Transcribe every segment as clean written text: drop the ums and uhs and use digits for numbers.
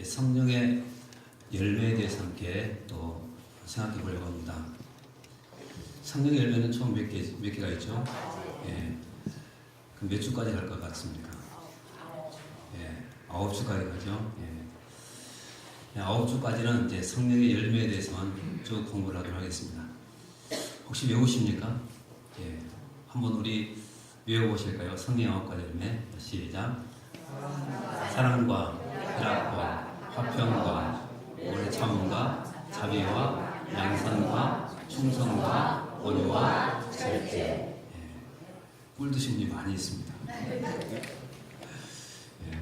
성령의 열매에 대해서 함께 또 생각해 보려고 합니다. 성령의 열매는 총 몇 개가 있죠? 예. 그럼 몇 주까지 갈 것 같습니까? 예. 9주까지 가죠? 예. 9주까지는 이제 성령의 열매에 대해서만 쭉 공부를 하도록 하겠습니다. 혹시 외우십니까? 예. 한번 우리 외워보실까요? 성령 9가지 열매. 시작. 사랑과 희락과 화평과 오래 참음과 자비와 양선과 충성과 온유와 절제. 예. 꿀 드신 분이 많이 있습니다. 예.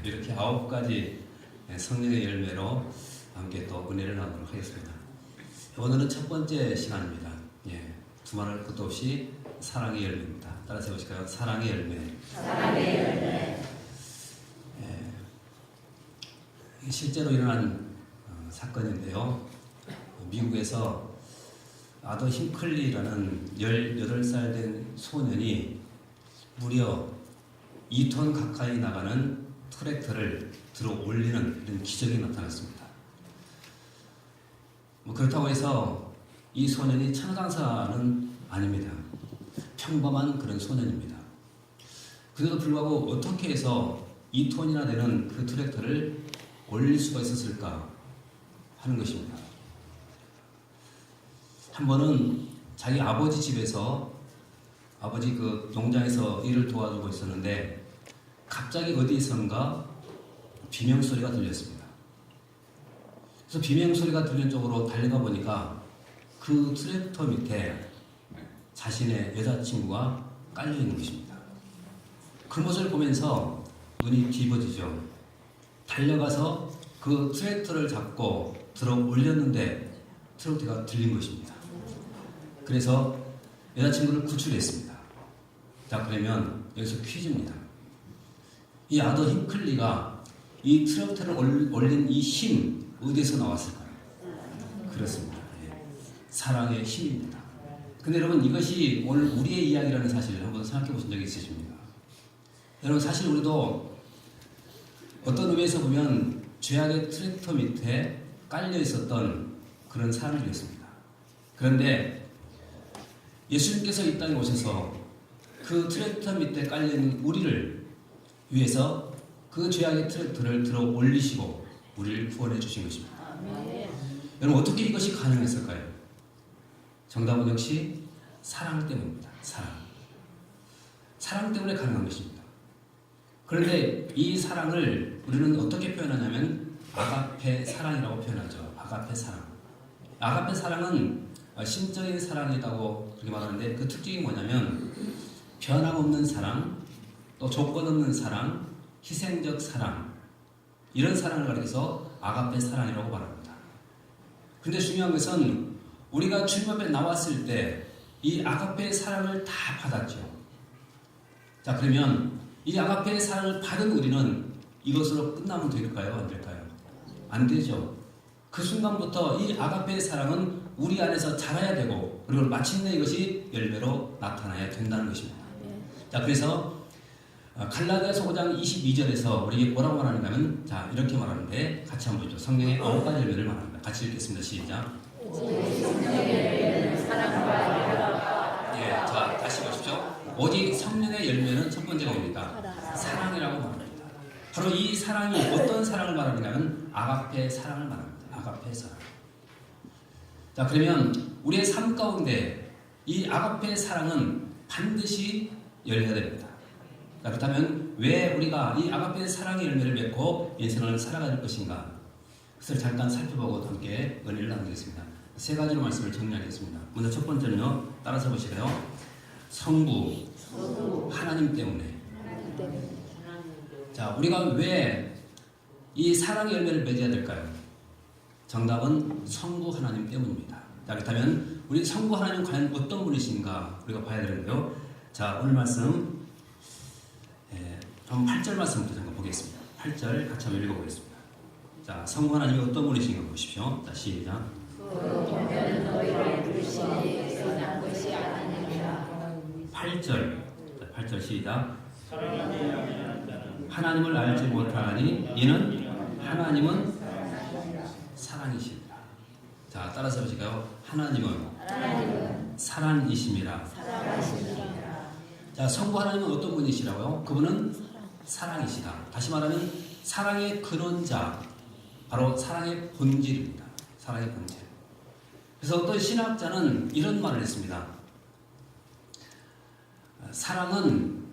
이렇게 9가지 성령의 열매로 함께 또 은혜를 나누도록 하겠습니다. 오늘은 첫 번째 시간입니다. 예. 두말할 것도 없이 사랑의 열매입니다. 따라서 해보실까요? 사랑의 열매. 사랑의 열매. 실제로 일어난 사건인데요. 미국에서 아더 힌클리라는 18살 된 소년이 무려 2톤 가까이 나가는 트랙터를 들어 올리는 이런 기적이 나타났습니다. 그렇다고 해서 이 소년이 천하장사는 아닙니다. 평범한 그런 소년입니다. 그래도 불구하고 어떻게 해서 2톤이나 되는 그 트랙터를 올릴 수가 있었을까 하는 것입니다. 한 번은 자기 아버지 집에서 아버지 그 농장에서 일을 도와주고 있었는데 갑자기 어디선가 비명소리가 들렸습니다. 그래서 비명소리가 들린 쪽으로 달려가 보니까 그 트랙터 밑에 자신의 여자친구가 깔려있는 것입니다. 그 모습을 보면서 눈이 뒤집어지죠. 달려가서 그 트랙터를 잡고 들어 올렸는데 트랙터가 들린 것입니다. 그래서 여자친구를 구출했습니다. 자, 그러면 여기서 퀴즈입니다. 이 아더 힌클리가 이 트랙터를 올린 이 힘 어디서 나왔을까요? 그렇습니다. 예. 사랑의 힘입니다. 근데 여러분, 이것이 오늘 우리의 이야기라는 사실을 한번 생각해 보신 적이 있으십니까? 여러분, 사실 우리도 어떤 의미에서 보면 죄악의 트랙터 밑에 깔려 있었던 그런 사람들이었습니다. 그런데 예수님께서 이 땅에 오셔서 그 트랙터 밑에 깔려 있는 우리를 위해서 그 죄악의 트랙터를 들어 올리시고 우리를 구원해 주신 것입니다. 여러분, 어떻게 이것이 가능했을까요? 정답은 역시 사랑 때문입니다. 사랑 때문에 가능한 것입니다. 그런데 이 사랑을 우리는 어떻게 표현하냐면 아가페 사랑이라고 표현하죠. 아가페 사랑. 아가페 사랑은 심적인 사랑이라고 그렇게 말하는데 그 특징이 뭐냐면 변함없는 사랑, 또 조건 없는 사랑, 희생적 사랑, 이런 사랑을 가리켜서 아가페 사랑이라고 말합니다. 그런데 중요한 것은 우리가 주님 앞에 나왔을 때 이 아가페의 사랑을 다 받았죠. 자, 그러면 이 아가페의 사랑을 받은 우리는 이것으로 끝나면 될까요? 안 될까요? 안 되죠. 그 순간부터 이 아가페의 사랑은 우리 안에서 자라야 되고 그리고 마침내 이것이 열매로 나타나야 된다는 것입니다. 자, 그래서 갈라디아서 5장 22절에서 우리에게 뭐라고 말하는가 하면 자, 이렇게 말하는데 같이 한번 보죠. 성령의 9가지 열매를 말합니다. 같이 읽겠습니다. 시작. 예, 자, 다시 보십시오. 오직 성령의 열매는 첫 번째가 뭡니까? 사랑이라고 말합니다. 바로 이 사랑이 어떤 사랑을 말하느냐면 아가페 사랑을 말합니다. 아가페 사랑. 자, 그러면 우리의 삶 가운데 이 아가페 사랑은 반드시 열려야 됩니다. 자, 그렇다면 왜 우리가 이 아가페 사랑의 열매를 맺고 인생을 살아갈 것인가? 그것을 잠깐 살펴보고 함께 은혜를 나누겠습니다. 3가지로 말씀을 정리하겠습니다. 먼저 첫 번째는요, 따라서 보실까요? 성부, 하나님 때문에. 자, 우리가 왜 이 사랑의 열매를 맺어야 될까요? 정답은 성부 하나님 때문입니다. 자, 그렇다면 우리 성부 하나님 과연 어떤 분이신가 우리가 봐야 되는데요. 자, 오늘 말씀 한 8절 말씀부터 잠깐 보겠습니다. 8절 같이 한번 읽어보겠습니다. 자, 성부 하나님이 어떤 분이신가 보십시오. 자, 시작. 보면 너희를 부르시니 선한 것이 아니니라. 8절 시작. 하나님을 알지 못하니 이는 하나님은 사랑이십니다. 자, 따라서 해보실까요? 하나님은 하나님은 사랑이십니다. 사랑하십니다. 자, 성부 하나님은 어떤 분이시라고요? 그분은 사랑이시다. 다시 말하면 사랑의 근원자, 바로 사랑의 본질입니다. 사랑의 본질. 그래서 어떤 신학자는 이런 말을 했습니다. 사랑은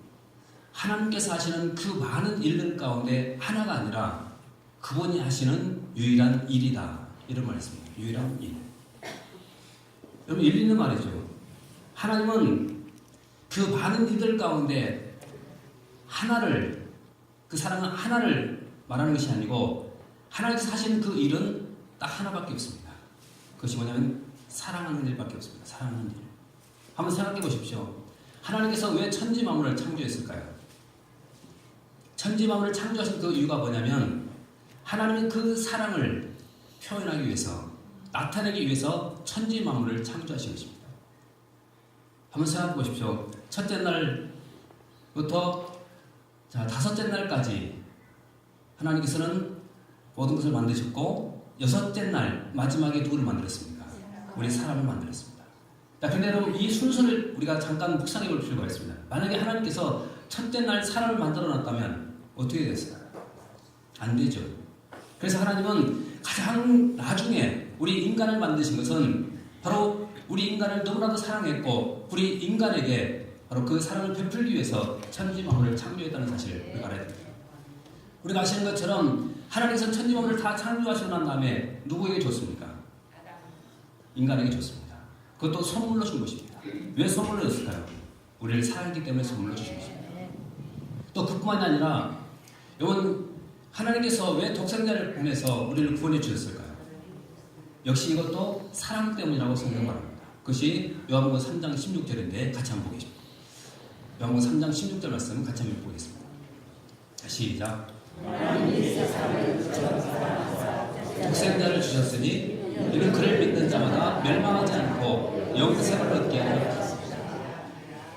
하나님께서 하시는 그 많은 일들 가운데 하나가 아니라 그분이 하시는 유일한 일이다. 이런 말을 했습니다. 유일한 일. 여러분, 일리 있는 말이죠. 하나님은 그 많은 일들 가운데 하나를, 그 사랑은 하나를 말하는 것이 아니고 하나님께서 하시는 그 일은 딱 하나밖에 없습니다. 그것이 뭐냐면 사랑하는 일밖에 없습니다. 사랑하는 일. 한번 생각해 보십시오. 하나님께서 왜 천지 만물을 창조했을까요? 천지 만물을 창조하신 그 이유가 뭐냐면 하나님은 그 사랑을 표현하기 위해서, 나타내기 위해서 천지 만물을 창조하신 것입니다. 한번 생각해 보십시오. 첫째 날부터 다섯째 날까지 하나님께서는 모든 것을 만드셨고, 여섯째 날 마지막에 누구를 만들었습니까? 우리 사람을 만들었습니다. 자, 근데 여러분, 이 순서를 우리가 잠깐 묵상해 볼 필요가 있습니다. 만약에 하나님께서 첫째 날 사람을 만들어 놨다면 어떻게 됐어요? 안 되죠. 그래서 하나님은 가장 나중에 우리 인간을 만드신 것은 바로 우리 인간을 너무나도 사랑했고, 우리 인간에게 바로 그 사랑을 베풀기 위해서 천지 만물을 창조했다는 사실을 우리가 알아야 됩니다. 우리가 아시는 것처럼 하나님께서 천지 만물을 다 창조하시고 난 다음에 누구에게 줬습니까? 인간에게 줬습니다. 그것도 선물로 준 것입니다. 왜 선물로 줬을까요? 우리를 사랑했기 때문에 선물로 주신 것입니다. 또 그뿐만이 아니라 여러분, 하나님께서 왜 독생자를 보내서 우리를 구원해 주셨을까요? 역시 이것도 사랑 때문이라고 성경 말합니다. 그것이 요한복음 3장 16절인데 같이 한번 보겠습니다. 요한복음 3장 16절 말씀 같이 한번 보겠습니다. 시작. 독생자를 주셨으니 이는 그를 믿는 자마다 멸망하지 않고 영생을 얻게 하려 하셨습니다.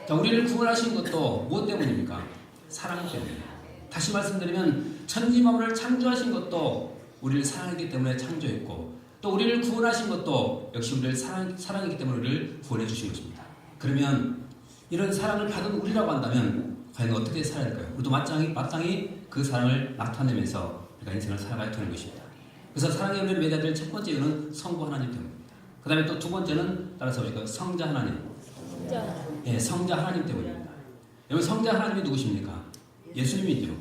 자, 우리를 구원하신 것도 무엇 때문입니까? 사랑 때문에. 다시 말씀드리면 천지 만물을 창조하신 것도 우리를 사랑했기 때문에 창조했고, 또 우리를 구원하신 것도 역시 우리를 사랑했기 때문에 우리를 구원해 주신 것입니다. 그러면 이런 사랑을 받은 우리라고 한다면 과연 어떻게 살아야 할까요? 우리도 마땅히 그 사랑을 나타내면서 우리가 인생을 살아가야 되는 것입니다. 그래서 사랑의 은혜를 맺어야 될 첫 번째 이유는 성부 하나님 때문입니다. 그 다음에 또 두 번째는 따라서 보실까요? 성자 하나님. 예, 성자 하나님 때문입니다. 여러분, 성자 하나님이 누구십니까? 예수님이죠.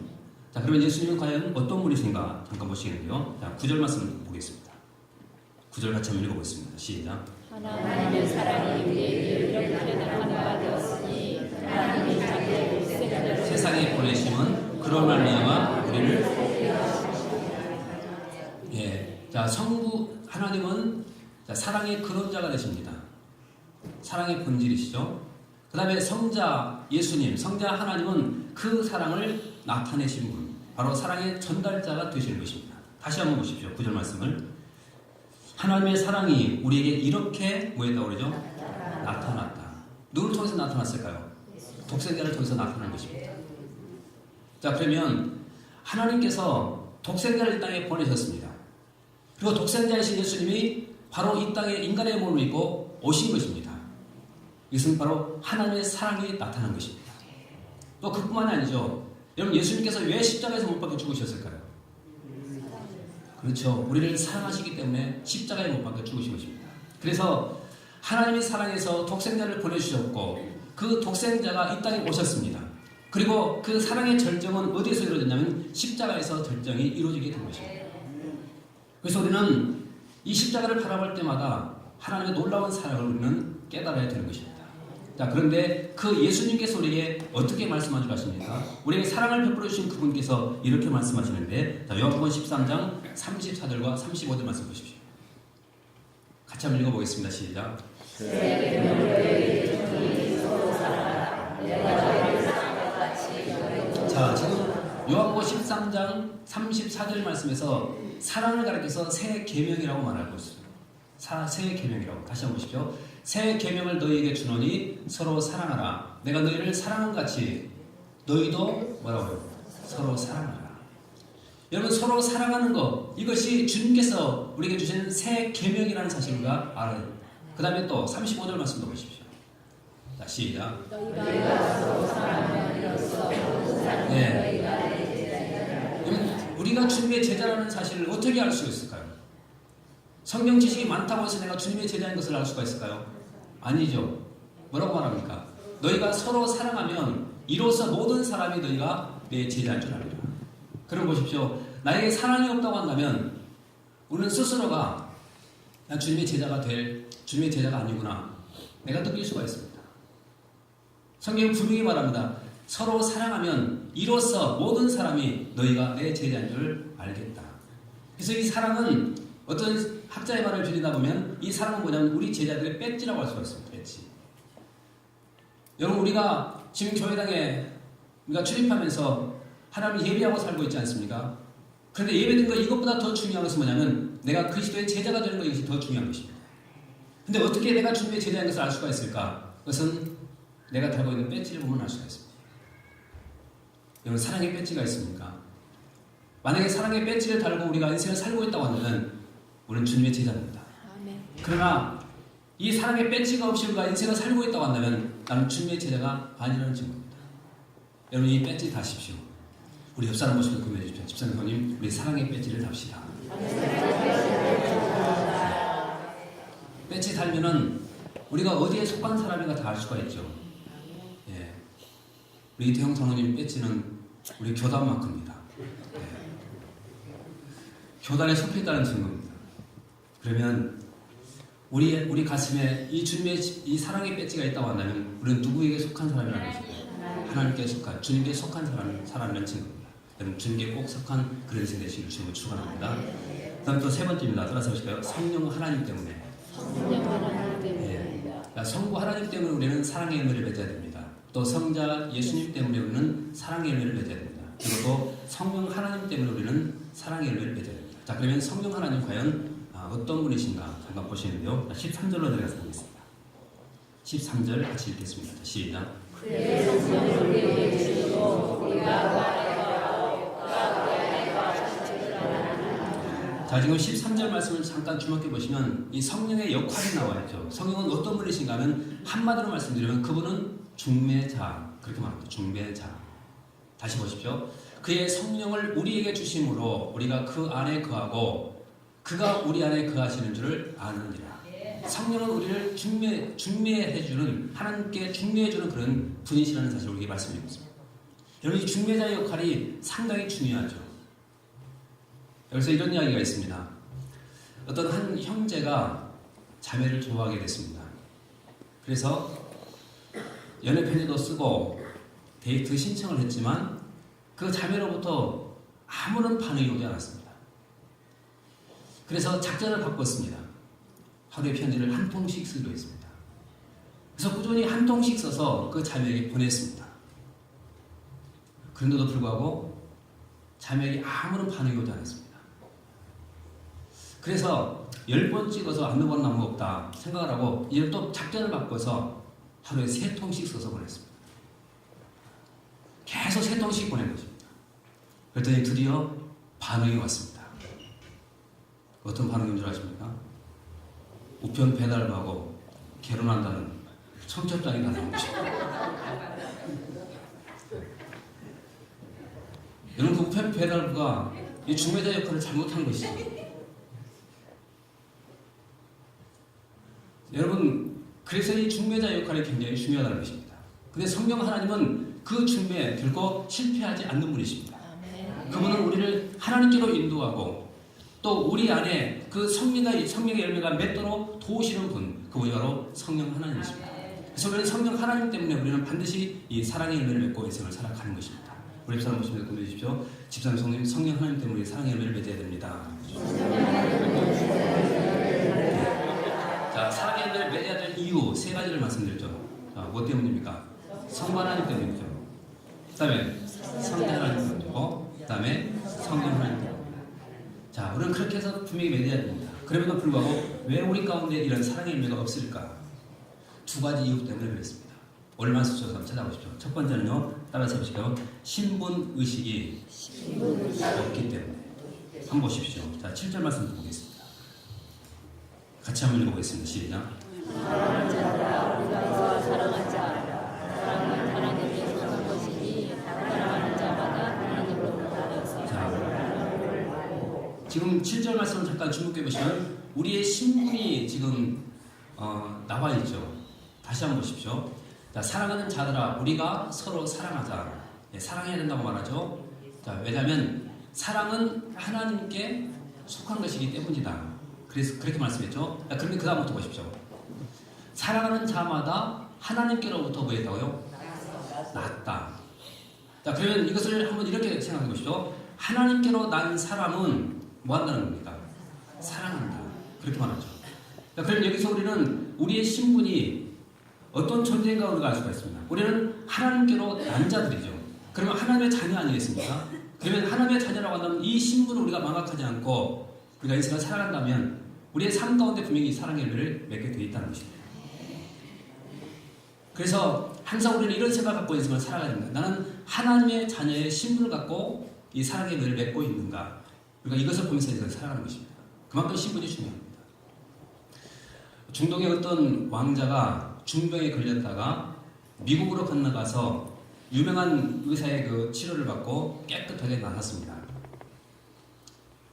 자, 그러면 예수님은 과연 어떤 분이신가 잠깐 보시겠는데요. 자, 9절 말씀 보겠습니다. 9절 같이 한번 읽어보겠습니다. 시작. 하나님의 사랑이 우리에게 이렇게 나타난 바 되었으니 하나님이 자기의 독생자를 세상에 보내심은 그런 말미암아 우리를 자, 성부 하나님은 사랑의 근원자가 되십니다. 사랑의 본질이시죠. 그 다음에 성자 예수님, 성자 하나님은 그 사랑을 나타내신 분, 바로 사랑의 전달자가 되시는 것입니다. 다시 한번 보십시오. 9절 말씀을. 하나님의 사랑이 우리에게 이렇게 뭐했다고 그러죠? 나타났다. 누구를 통해서 나타났을까요? 독생자를 통해서 나타난 것입니다. 자, 그러면 하나님께서 독생자를 이 땅에 보내셨습니다. 그리고 독생자이신 예수님이 바로 이 땅에 인간의 몸을 입고 오신 것입니다. 이것은 바로 하나님의 사랑이 나타난 것입니다. 또 그뿐만이 아니죠. 여러분, 예수님께서 왜 십자가에서 못 박혀 죽으셨을까요? 그렇죠. 우리를 사랑하시기 때문에 십자가에 못 박혀 죽으신 것입니다. 그래서 하나님이 사랑해서 독생자를 보내주셨고, 그 독생자가 이 땅에 오셨습니다. 그리고 그 사랑의 절정은 어디에서 이루어졌냐면 십자가에서 절정이 이루어지게 된 것입니다. 그래서 우리는 이 십자가를 바라볼 때마다 하나님의 놀라운 사랑을 우리는 깨달아야 되는 것입니다. 자, 그런데 그 예수님께서 우리에게 어떻게 말씀하시고 하십니까? 우리에게 사랑을 베풀어 주신 그분께서 이렇게 말씀하시는데, 자, 요한복음 13장 34절과 35절 말씀 보십시오. 같이 한번 읽어보겠습니다. 시작. 자, 지금 요한복음 13장 34절 말씀에서 사랑을 가리켜서 새 계명이라고 말하고 있습니다. 새 계명이라고. 다시 한번 보십시오. 새 계명을 너희에게 주노니 서로 사랑하라. 내가 너희를 사랑한 같이 너희도 뭐라고요? 서로 사랑하라. 여러분 서로 사랑하는 것 이것이 주님께서 우리에게 주신 새 계명이라는 사실을 우리가 알아야 됩니다. 그 다음에 또 35절 말씀도 보십시오. 자 시작. 너희가 서로 사랑하면 이로써 모든 사람이 네. 너희가 내 제자니라. 우리가 주님의 제자라는 사실을 어떻게 알 수 있을까요? 성경 지식이 많다고 해서 내가 주님의 제자인 것을 알 수가 있을까요? 아니죠. 뭐라고 말합니까? 너희가 서로 사랑하면 이로써 모든 사람이 너희가 내 제자인 줄 알리라. 그럼 보십시오. 나에게 사랑이 없다고 한다면 우리는 스스로가 난 주님의 제자가 주님의 제자가 아니구나 내가 느낄 수가 있습니다. 성경은 분명히 말합니다. 서로 사랑하면 이로써 모든 사람이 너희가 내 제자인 줄 알겠다. 그래서 이 사랑은 어떤 학자의 말을 빌리다 보면 이 사랑은 뭐냐면 우리 제자들의 배지라고 할 수가 있습니다. 배지. 여러분 우리가 지금 교회당에 우리가 출입하면서 하나님을 예배하고 살고 있지 않습니까? 그런데 예배드는 거 이것보다 더 중요한 것은 뭐냐면 내가 그리스도의 제자가 되는 것 이것이 더 중요한 것입니다. 근데 어떻게 내가 주님의 제자인 것을 알 수가 있을까? 그것은 내가 달고 있는 배지를 보면 알 수가 있습니다. 여러분 사랑의 배지가 있습니까? 만약에 사랑의 배지를 달고 우리가 인생을 살고 있다고 한다면 우리는 주님의 제자입니다. 아멘. 그러나 이 사랑의 배지가 없이 우리가 인생을 살고 있다고 한다면 나는 주님의 제자가 아니라는 증거입니다. 여러분 이 배지 다십시오. 우리 옆 사람 모습을 구매해 주십시오. 집사님, 우리 사랑의 배지를 답시다. 배지 달면은 우리가 어디에 속한 사람인가 다 알 수가 있죠. 예. 우리 이태형 장로님 배지는 우리 교단만큼입니다. 예. 교단에 속해 있다는 증거입니다. 그러면 우리 가슴에 이 주님의 이 사랑의 배지가 있다고 한다면 우리는 누구에게 속한 사람이라는 것입니다. 하나님께 속한 주님께 속한 사람이라는 증거입니다. 여러분 주님께 꼭 속한 그런 인생 되시길 주님을 축원합니다. 그다음 또 세 번째입니다. 따라서 보실까요? 성령 하나님 때문에. 성령 하나님 때문에. 그러니까 성부 하나님 때문에 우리는 사랑의 열매를 맺어야 됩니다. 또 성자 예수님 때문에 우리는 사랑의 열매를 맺어야 됩니다. 그리고 또 성령 하나님 때문에 우리는 사랑의 열매를 맺어야 됩니다. 자 그러면 성령 하나님 과연 어떤 분이신가 잠깐 보시는데요. 13절로 내려가서 보겠습니다. 13절 같이 읽겠습니다. 시작. 그의 성령을 우리에게 주시고 우리가 자 지금 13절 말씀을 잠깐 주목해 보시면 이 성령의 역할이 나와 있죠. 성령은 어떤 분이신가 하면 한마디로 말씀드리면 그분은 중매자 그렇게 말합니다. 중매자. 다시 보십시오. 그의 성령을 우리에게 주심으로 우리가 그 안에 거하고 그가 우리 안에 거하시는 줄을 아느니라. 성령은 우리를 중매해주는 하나님께 중매해주는 그런 분이시라는 사실을 우리에게 말씀드리고 있습니다. 여러분 이 중매자의 역할이 상당히 중요하죠. 여기서 이런 이야기가 있습니다. 어떤 한 형제가 자매를 좋아하게 됐습니다. 그래서 연애 편지도 쓰고 데이트 신청을 했지만 그 자매로부터 아무런 반응이 오지 않았습니다. 그래서 작전을 바꿨습니다. 하루에 편지를 한 통씩 쓰기로 했습니다. 그래서 꾸준히 한 통씩 써서 그 자매에게 보냈습니다. 그런데도 불구하고 자매에게 아무런 반응이 오지 않았습니다. 그래서 10번 찍어서 안 넘어간 나무가 없다 생각을 하고 이제 또 작전을 바꿔서 하루에 3통씩 써서 보냈습니다. 계속 3통씩 보낸 것입니다. 그랬더니 드디어 반응이 왔습니다. 어떤 반응인 줄 아십니까? 우편 배달부하고 결혼한다는 청첩장이 다 나온 것입니다. 여러분 그 우편 배달부가 이 중매자 역할을 잘못한 것이죠. 여러분 그래서 이 중매자 역할이 굉장히 중요하다는 것입니다. 근데 성령 하나님은 그 중매에 결코 실패하지 않는 분이십니다. 그분은 우리를 하나님께로 인도하고 또 우리 안에 그 성령의 열매가 맺도록 도우시는 분, 그분이 바로 성령 하나님이십니다. 그래서 우리는 성령 하나님 때문에 우리는 반드시 이 사랑의 열매를 맺고 인생을 살아가는 것입니다. 우리 집사람 보시면 건드려 주십시오. 집사람 성령 하나님 때문에 우리 사랑의 열매를 맺어야 됩니다. 자, 사랑의 열매를 맺어야 될 이유 3가지를 말씀드렸죠. 뭐 때문입니까? 성부 하나님 때문이죠. 그 다음에 성자 하나님 때문이고 그 다음에 성령 하나님 때문입니다. 자, 우리는 그렇게 해서 분명히 맺어야 됩니다. 그럼에도 불구하고 왜 우리 가운데 이런 사랑의 열매가 없을까? 2가지 이유 때문에 그랬습니다. 오늘 말씀 속에서 한번 찾아보십시오. 첫 번째는요, 따라서 보실까요? 신분 의식이 없기 때문에. 한번 보십시오. 자, 7절 말씀 보겠습니다. 같이 한번 읽어보겠습니다. 시작. 사랑하는 자들아 우리가 너와 사랑한 자 사랑은 하나님의 선한 것이니 사랑하는 자마다 하나님으로부터 되었으니. 자, 지금 7절 말씀을 잠깐 주목해 보시면 우리의 신분이 지금 나와 있죠. 다시 한번 보십시오. 자, 사랑하는 자들아 우리가 서로 사랑하자. 예, 사랑해야 된다고 말하죠. 자, 왜냐하면 사랑은 하나님께 속한 것이기 때문이다. 그래서 그렇게 말씀했죠. 자, 그러면 그 다음부터 보십시오. 사랑하는 자마다 하나님께로부터 뭐 했다고요? 낫다. 자, 그러면 이것을 한번 이렇게 생각해 보십시오. 하나님께로 난 사람은 뭐 한다는 겁니까? 사랑한다. 그렇게 말하죠. 자, 그럼 여기서 우리는 우리의 신분이 어떤 존재인가 우리가 알 수가 있습니다. 우리는 하나님께로 난 자들이죠. 그러면 하나님의 자녀 아니겠습니까? 그러면 하나님의 자녀라고 한다면 이 신분을 우리가 망각하지 않고 우리가 이 세상을 살아간다면 우리의 삶 가운데 분명히 이 사랑의 열매를 맺게 되어 있다는 것입니다. 그래서 항상 우리는 이런 생각을 갖고 있으면 살아가야 됩니다. 나는 하나님의 자녀의 신분을 갖고 이 사랑의 열매를 맺고 있는가? 우리가 이것을 보면서 이렇게 살아가는 것입니다. 그만큼 신분이 중요합니다. 중동의 어떤 왕자가 중병에 걸렸다가 미국으로 건너가서 유명한 의사의 그 치료를 받고 깨끗하게 나았습니다.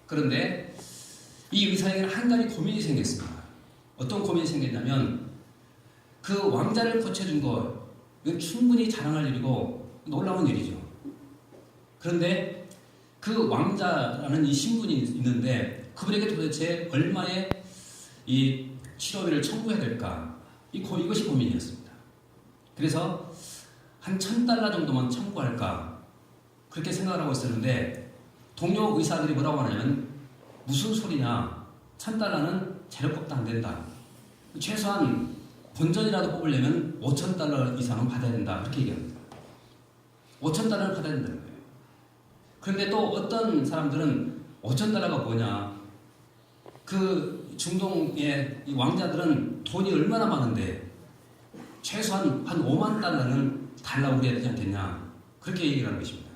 그런데 이 의사에게는 한 가지 고민이 생겼습니다. 어떤 고민이 생겼냐면 그 왕자를 고쳐준 것, 이건 충분히 자랑할 일이고 놀라운 일이죠. 그런데 그 왕자라는 이 신분이 있는데 그분에게 도대체 얼마의 이 치료비를 청구해야 될까? 이것이 고민이었습니다. 그래서 한 $1,000 정도만 청구할까? 그렇게 생각을 하고 있었는데 동료 의사들이 뭐라고 하냐면 무슨 소리냐? $1,000는 재료값도 안 된다. 최소한 본전이라도 뽑으려면 $5,000 이상은 받아야 된다. 그렇게 얘기합니다. $5,000를 받아야 된다는 거예요. 그런데 또 어떤 사람들은 $5,000가 뭐냐? 그 중동의 이 왕자들은 돈이 얼마나 많은데 최소한 한 $50,000는 달라고 해야 되지 않겠냐? 그렇게 얘기를 하는 것입니다.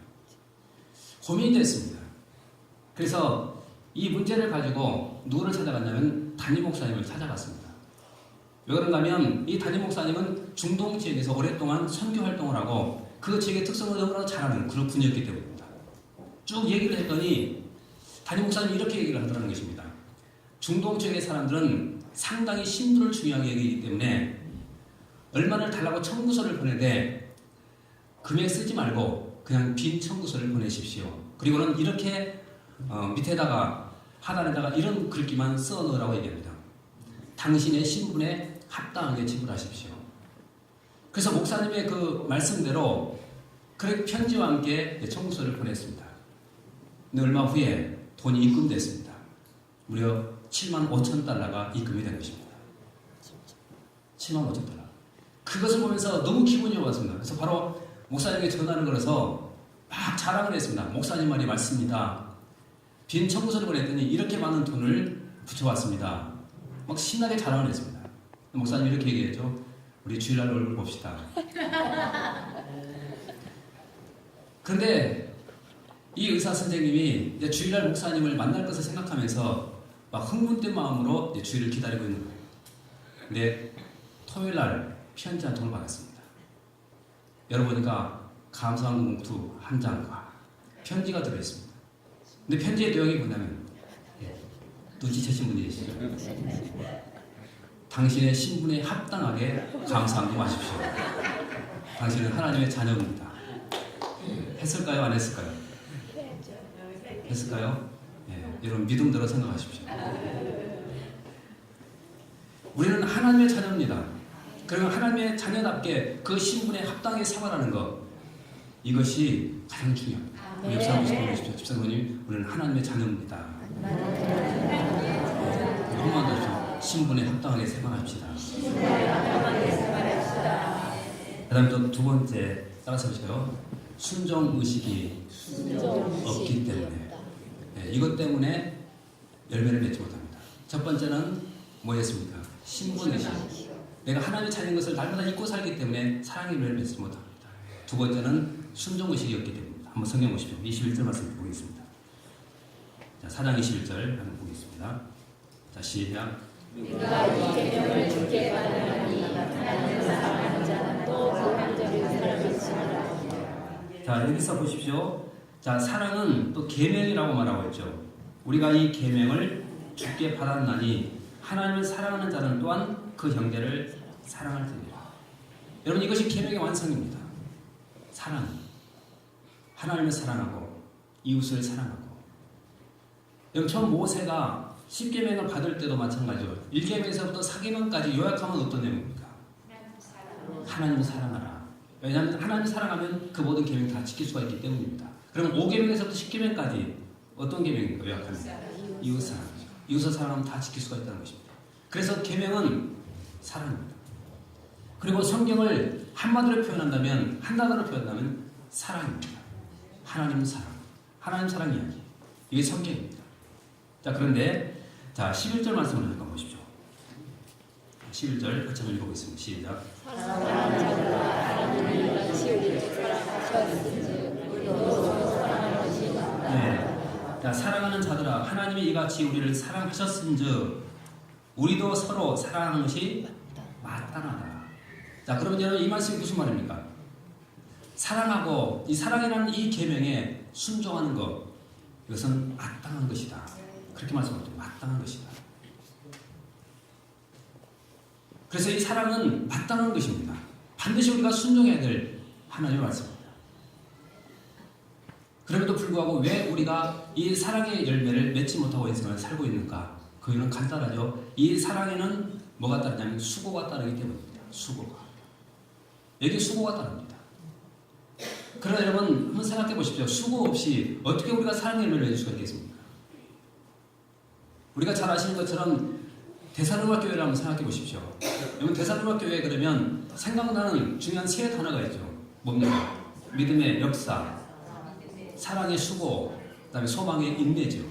고민이 됐습니다. 그래서 이 문제를 가지고 누구를 찾아갔냐면 담임 목사님을 찾아갔습니다. 왜 그런가 하면 이 담임 목사님은 중동 지역에서 오랫동안 선교 활동을 하고 그 지역의 특성을 너무나 잘 아는 그런 분이었기 때문입니다. 쭉 얘기를 했더니 담임 목사님이 이렇게 얘기를 하더라는 것입니다. 중동 지역의 사람들은 상당히 신분을 중요하게 여기기 때문에 얼마를 달라고 청구서를 보내되 금액 쓰지 말고 그냥 빈 청구서를 보내십시오. 그리고는 이렇게 밑에다가 하단에다가 이런 글귀만 써 넣으라고 얘기합니다. 당신의 신분에 합당하게 지불하십시오. 그래서 목사님의 그 말씀대로 그렇게 편지와 함께 청구서를 보냈습니다. 근데 얼마 후에 돈이 입금됐습니다. 무려 $75,000가 입금이 된 것입니다. $75,000. 그것을 보면서 너무 기분이 좋았습니다. 그래서 바로 목사님에게 전화를 걸어서 막 자랑을 했습니다. 목사님 말이 맞습니다. 빈 청구서를 보냈더니 이렇게 많은 돈을 붙여왔습니다. 막 신나게 자랑을 했습니다. 목사님이 이렇게 얘기했죠. 우리 주일날 얼굴 봅시다. 그런데 이 의사 선생님이 이제 주일날 목사님을 만날 것을 생각하면서 막 흥분된 마음으로 이제 주일을 기다리고 있는 거예요. 근데 토요일날 편지 한 통을 받았습니다. 열어보니까 감사한 봉투 한 장과 편지가 들어있습니다. 근데 편지의 내용이 뭐냐면 눈치채신 분이 계시죠? 당신의 신분에 합당하게 감사함도 마십시오. 당신은 하나님의 자녀입니다. 했을까요? 안 했을까요? 했을까요? 예, 여러분 믿음대로 생각하십시오. 우리는 하나님의 자녀입니다. 그러면 하나님의 자녀답게 그 신분에 합당하게 생활하는 것, 이것이 가장 중요합니다. 우리 옆 사람 보십시오. 집사님, 우리는 하나님의 자녀입니다. 한번 더 하십시오. 신분에 합당하게 생활합시다. 그 다음에 또 두 번째 따라서 보세요. 순종의식이 없기 때문에, 네, 이것 때문에 열매를 맺지 못합니다. 첫 번째는 뭐였습니까? 신분의식. 내가 하나님의 자녀인 것을 날마다 잊고 살기 때문에 사랑의 열매를 맺지 못합니다. 두 번째는 순종의식이 없기 때문입니다. 한번 성경 보십시오. 21절 말씀 보겠습니다. 자, 4장 21절 한번 보겠습니다. 자, 시작. 우리가 이 계명을 주께 받으나니 하나님을 사랑하는 자는 또 그 한절을 사랑할지니라. 자, 여기서 보십시오. 자, 사랑은 또 계명이라고 말하고 있죠. 우리가 이 계명을 주께 받았나니 하나님을 사랑하는 자는 또한 그 형제를 사랑할 테니라. 여러분, 이것이 계명의 완성입니다. 사랑. 하나님을 사랑하고 이웃을 사랑하고. 여러분, 처음 모세가 10계명을 받을 때도 마찬가지로 1계명에서부터 4계명까지 요약하면 어떤 내용입니까? 하나님을 사랑하라. 왜냐하면 하나님을 사랑하면 그 모든 계명 다 지킬 수가 있기 때문입니다. 그럼 5계명에서부터 10계명까지 어떤 계명입니까? 요약하면 이웃 사랑이죠. 이웃을 사랑하면 다 지킬 수가 있다는 것입니다. 그래서 계명은 사랑입니다. 그리고 성경을 한마디로 표현한다면, 한 단어로 표현한다면 사랑입니다. 하나님 사랑, 하나님 사랑 이야기. 이게 성경입니다. 자, 그런데 자, 11절 말씀을 잠깐 보십시오. 11절 같이 한번 읽어보겠습니다. 시작. 사랑하는 자들아 하나님이 같이 우리를 사랑하셨은즉 우리도 서로 사랑할 것이다. 네. 자, 사랑하는 자들아 하나님이 이같이 우리를 사랑하셨은즉 우리도 서로 사랑하는 것이 마땅하다. 자, 그러면 여러분, 이 말씀이 무슨 말입니까? 사랑하고 이 사랑이라는 이 계명에 순종하는 것, 이것은 마땅한 것이다. 그렇게 말씀합니다. 마땅한 것이다. 그래서 이 사랑은 마땅한 것입니다. 반드시 우리가 순종해야 될 하나님의 말씀입니다. 그럼에도 불구하고 왜 우리가 이 사랑의 열매를 맺지 못하고 인생을 살고 있는가? 그 이유는 간단하죠. 이 사랑에는 뭐가 따르냐면 수고가 따르기 때문입니다. 수고가. 여기 수고가 따릅니다. 그러나 여러분, 한번 생각해 보십시오. 수고 없이 어떻게 우리가 사랑의 열매를 맺을 수가 있겠습니까? 우리가 잘 아시는 것처럼 데살로니가 교회를 한번 생각해 보십시오. 여러분, 데살로니가 교회 그러면 생각나는 중요한 세 단어가 있죠. 뭡니까? 믿음의 역사, 사랑의 수고, 그다음에 소망의 인내죠.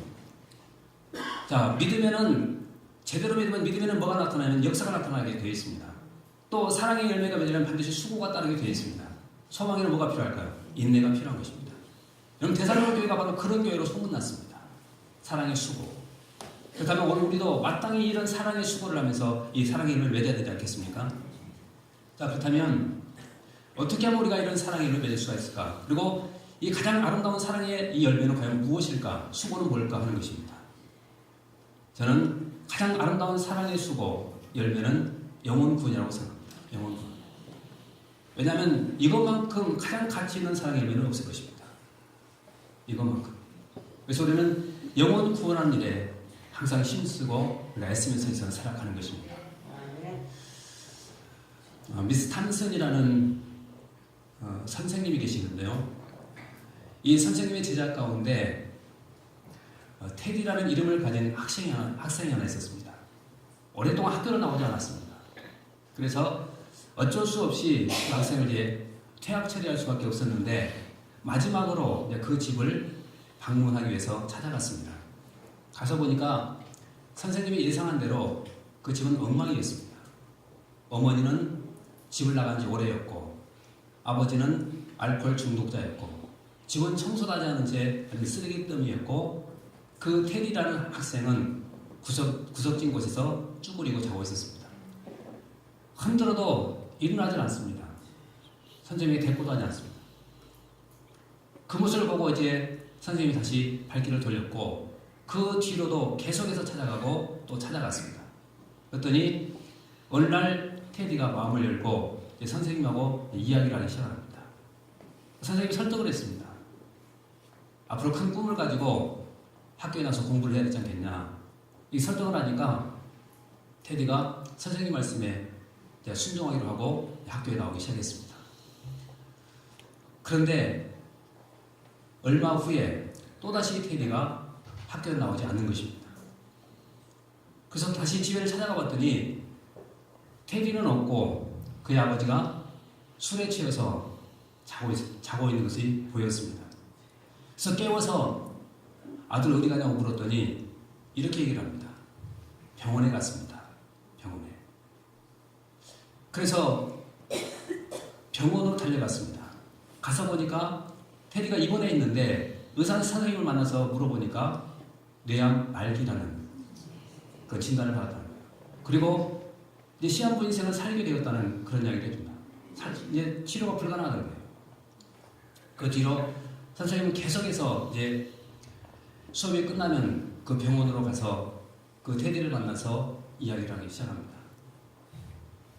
자, 믿음에는 제대로 믿으면 믿음에는 뭐가 나타나면 역사가 나타나게 되어 있습니다. 또 사랑의 열매가 맺으려면 반드시 수고가 따르게 되어 있습니다. 소망에는 뭐가 필요할까요? 인내가 필요한 것입니다. 여러분, 데살로니가 교회가 바로 그런 교회로 소문났습니다. 사랑의 수고. 그렇다면 오늘 우리도 마땅히 이런 사랑의 수고를 하면서 이 사랑의 열매를 맺어야 되지 않겠습니까? 자, 그렇다면 어떻게 하면 우리가 이런 사랑의 열매를 맺을 수가 있을까? 그리고 이 가장 아름다운 사랑의 이 열매는 과연 무엇일까? 수고는 뭘까 하는 것입니다. 저는 가장 아름다운 사랑의 수고 열매는 영혼 구원이라고 생각합니다. 영혼 구원. 왜냐하면 이것만큼 가장 가치 있는 사랑의 열매는 없을 것입니다. 이것만큼. 그래서 우리는 영혼 구원하는 일에 항상 힘쓰고 우리가 애쓰면서 인생을 살아가는 것입니다. 미스 탐슨이라는 선생님이 계시는데요. 이 선생님의 제자 가운데 테디라는 이름을 가진 학생이 하나 있었습니다. 오랫동안 학교를 나오지 않았습니다. 그래서 어쩔 수 없이 그 학생을 이제 퇴학 처리할 수밖에 없었는데 마지막으로 그 집을 방문하기 위해서 찾아갔습니다. 가서 보니까 선생님이 예상한 대로 그 집은 엉망이었습니다. 어머니는 집을 나간 지 오래였고 아버지는 알코올 중독자였고 집은 청소도 하지 않은 채 쓰레기 더미였고 그 테디라는 학생은 구석진 곳에서 쭈그리고 자고 있었습니다. 흔들어도 일어나질 않습니다. 선생님이 대꾸도 하지 않습니다. 그 모습을 보고 이제 선생님이 다시 발길을 돌렸고 그 뒤로도 계속해서 찾아가고 또 찾아갔습니다. 그랬더니 어느 날 테디가 마음을 열고 이제 선생님하고 이야기를 하기 시작합니다. 선생님이 설득을 했습니다. 앞으로 큰 꿈을 가지고 학교에 나서 공부를 해야 되지 않겠냐. 이 설득을 하니까 테디가 선생님 말씀에 순종하기로 하고 학교에 나오기 시작했습니다. 그런데 얼마 후에 또다시 테디가 학교에 나오지 않는 것입니다. 그래서 다시 집에를 찾아가 봤더니 테디는 없고 그의 아버지가 술에 취해서 자고 있는 것이 보였습니다. 그래서 깨워서 아들 어디 가냐고 물었더니 이렇게 얘기를 합니다. 병원에 갔습니다. 병원에. 그래서 병원으로 달려갔습니다. 가서 보니까 테디가 입원해 있는데 의사 선생님을 만나서 물어보니까 뇌암 말기라는 그 진단을 받았다는 거예요. 그리고 이제 시한부 인생을 살게 되었다는 그런 이야기를 해줍니다. 이제 치료가 불가능하다는 거예요. 그 뒤로 선생님은 계속해서 이제 수업이 끝나면 그 병원으로 가서 그 테디를 만나서 이야기를 하기 시작합니다.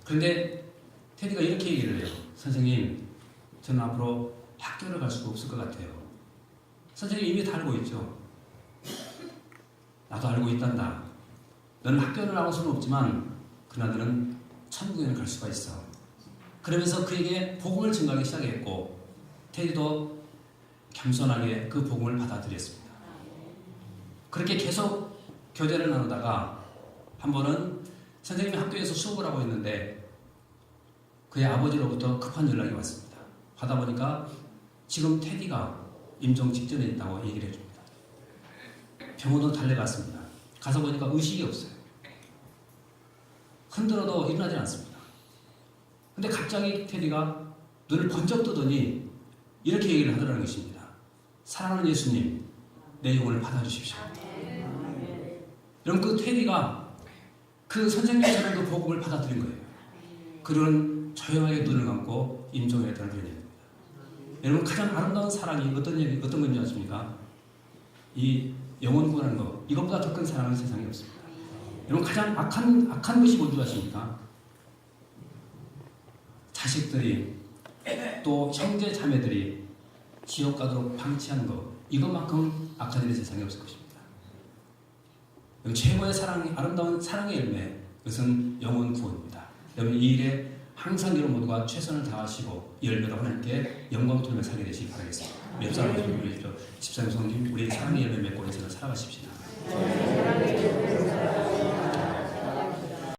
그런데 테디가 이렇게 얘기를 해요. 선생님, 저는 앞으로 학교를 갈 수가 없을 것 같아요. 선생님 이미 다 알고 있죠. 나도 알고 있단다. 너는 학교를 나갈 수는 없지만 그러나 너는 천국에는 갈 수가 있어. 그러면서 그에게 복음을 증가하기 시작했고 테디도 겸손하게 그 복음을 받아들였습니다. 그렇게 계속 교제를 나누다가 한 번은 선생님이 학교에서 수업을 하고 있는데 그의 아버지로부터 급한 연락이 왔습니다. 하다 보니까 지금 테디가 임종 직전에 있다고 얘기를 해줍니다. 병원으로 달려갔습니다. 가서 보니까 의식이 없어요. 흔들어도 일어나지 않습니다. 근데 갑자기 테디가 눈을 번쩍 뜨더니 이렇게 얘기를 하더라는 것입니다. 사랑하는 예수님, 내 영혼을 받아주십시오. 여러분, 그 테디가 그 선생님처럼 그 복음을 받아들인 거예요. 그런 조용하게 눈을 감고 임종을 했다는 그런 얘기입니다. 여러분, 가장 아름다운 사랑이 어떤 건지 아십니까? 이 영혼 구원하는 것, 이것보다 더 큰 사랑은 세상에 없습니다. 여러분, 가장 악한 것이 뭔지 아십니까? 자식들이 또 형제 자매들이 지옥 가도록 방치하는 것, 이것만큼 악한 일이 세상에 없을 것입니다. 최고의 사랑이, 아름다운 사랑의 열매, 그것은 영혼 구원입니다. 여러분, 이 일에 항상 여러분 모두가 최선을 다하시고 이 열매로 하나님께 영광 돌며 살게 되시기 바라겠습니다. 몇 사람을 부르십시오. 집사님, 성님, 우리 사랑의 열매 맺고 인생을 살아가십시다.